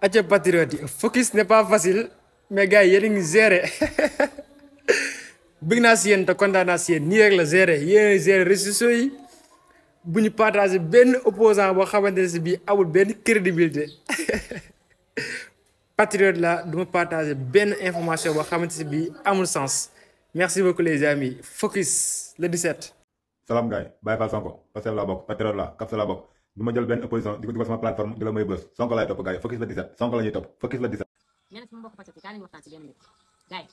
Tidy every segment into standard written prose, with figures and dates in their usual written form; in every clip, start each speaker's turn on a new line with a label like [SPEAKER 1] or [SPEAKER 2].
[SPEAKER 1] Acha patriote yi focus n'est pas facile mais gars yi yéen a ngi gérer bëgg naa si yéen te kontaan naa si yéen nii rek la gérer yéen a gérer réseaux sociaux yi bu ñu partagé benn opposant boo xamante ne si bii amul benn crédibilité patriote la du ma partagé benn information boo xamante si bii amul sens merci beaucoup les amis focus le 17.
[SPEAKER 2] salaam gars yi Baye Fall Sonko Pastef laa bokk patriote laa Kapsa laa bokk du ma jël benn opposition di ko dugal sama plateforme di la may bës Sonko laay topp gars yi focus le 17 Sonko la ñuy topp focus le 17.
[SPEAKER 3] nee na sama mbokk patriote yi kaa leen waxtaan ci benn mbir gars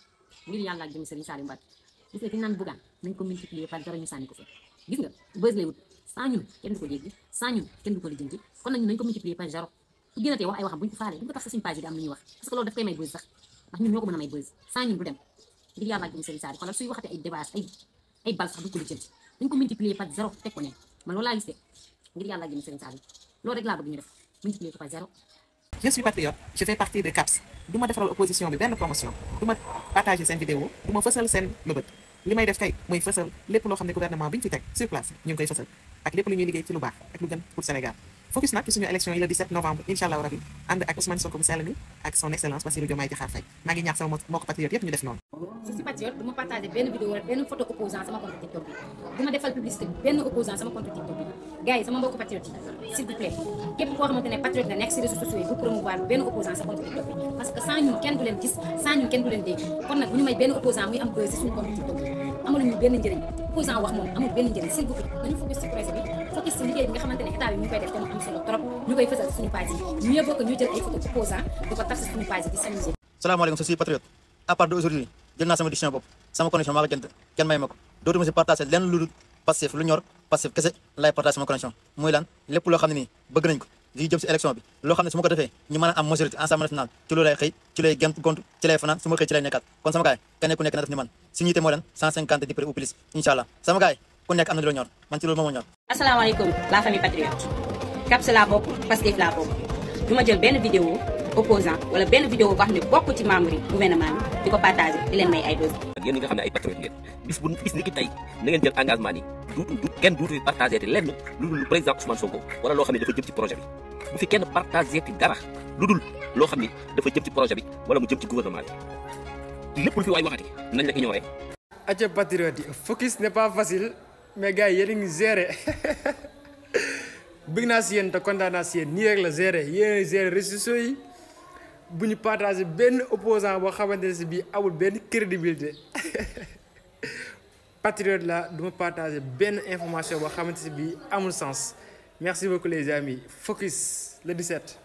[SPEAKER 3] yi ngir yàlla ak jëm Serigne Saliou Mbacké gis nga ki naan Bougane nañ ko multiplier par zéro ñu sànni ko fi gis nga bës lay wut sans ñun kenn du ko dégg sans ñun kenn du ko lijjanti kon nag ñun nañ ko multiplier par zéro su génnatee wax ay waxam buñ ko faalee buñ ko tax sa suñu page yi di am lu ñuy wax parce que loolu daf koy may bës sax ndax ñun ñoo ko mën a may bës sans ñun du dem ngir yàlla ak jëm Serigne Saliou xoolal suy waxatee ay débat ay bal sax duñ ko lijjanti nañ ko multiplier par zéro teg ko ne man loolu laa gis de ngir yàlla ak jëm Serigne Saliou loolu rek laa bëgg ñu def multiplier ko par zéro.
[SPEAKER 4] Je suis patriote, je fais partie de CAPS du ma defaral opposition bi benn promotion du ma partager seen vidéo du ma fësal seen mëbët li may def kay mooy fësal lépp loo xam ne gouvernement bi ñu fi teg sur place ñu ngi koy fësal ak lépp lu ñuy liggéey ci lu baax ak lu gën pour Sénégal focus nag ci suñu élection yi le 17 novembre incha allah rabi ànd ak Ousmane Sonko bu sell mi ak son excellence Bassirou Diomaye Diakhar Faye maa ngi ñaax sama mbokk patriote yëpp ñu def noonu.
[SPEAKER 3] Je suis patriote du ma partagé benn vidéo wala benn photo opposant sama compte TikTok bi du ma defal publicité benn opposant sama compte TikTok bi gars yi sama mbokk patriote yi s'il vous plaît képp koo xamante ne patriote nga nekk si réseaux sociaux yi bu promouvoir benn opposant sa compte TikTok bi parce que sans ñun kenn du leen gis sans ñun kenn du leen dégg kon nag bu ñu may benn opposant muy am buzz si suñu compte TikTok bi amaluñu benn njëriñ opposant wax moom amul benn njëriñ s'il vous plaît nañu focus ci projet bi focus ci liggéey bi nga xamante ne état bi ñu koy def te mu am solo trop ñu koy fësal suñu page yi mieux vaut que ñu jël ay photo opposant di ko taf si suñu page yi di s'amuser.
[SPEAKER 5] salaamaaleykum je suis patriote à part d'aujourd'hui jël naa sama décision bopp sama connexion maa ko jënd kenn may ma ko dootuma si partagé lenn lu dul Pastef lu ñor Pastef kese laay partagé sama connexion muy lan lépp loo xam ne nii bëgg nañ ko di jëm si élection bi loo xam ne su ma ko defee ñu mën a am majorité Assemblée nationale ci loolu lay xëy ci lay gont ci lay fanaan su ma xëy ci lay nekkaat kon sama gaay kenn ku nekk na def ni man si ñité moo leen 150 députés ou plus incha allah sama gaay ku nekk am na lu ñor man ci loolu moom moo ñor.
[SPEAKER 6] asalaamaaleykum la famille patriote CAPS laa bokk Pastef laa bokk du ma jël benn vidéo opposant wala benn vidéo boo xam ne bokk ci membre yi gouvernement bi di ko partagé di leen may ay buzz.
[SPEAKER 7] ak yéen ñi nga xam ne ay patriote ngeen bis ni ki tey na ngeen jël engagement ni kenn duutu partagé te lenn lu dul président Ousmane Sonko wala loo xam ne dafa jëm ci projet bi bu fi kenn partagé te dara lu dul loo xam ne dafa jëm ci projet bi wala mu jëm ci gouvernement bi lépp lu fi waay waxati nañ la ignoré.
[SPEAKER 1] Acha patriote yi focus n'est pas facile mais gars yi yéen a ngi gérer bëgg naa si yéen te kontaan naa si yéen nii rek la gérer yéen a gérer réseaux sociaux yi bu ñu partagé benn opposant boo xamante ne si bii amul benn crédibilité patriote la du ma partagé benn information boo xamante si bii amul sens merci beaucoup les amis focus le 17.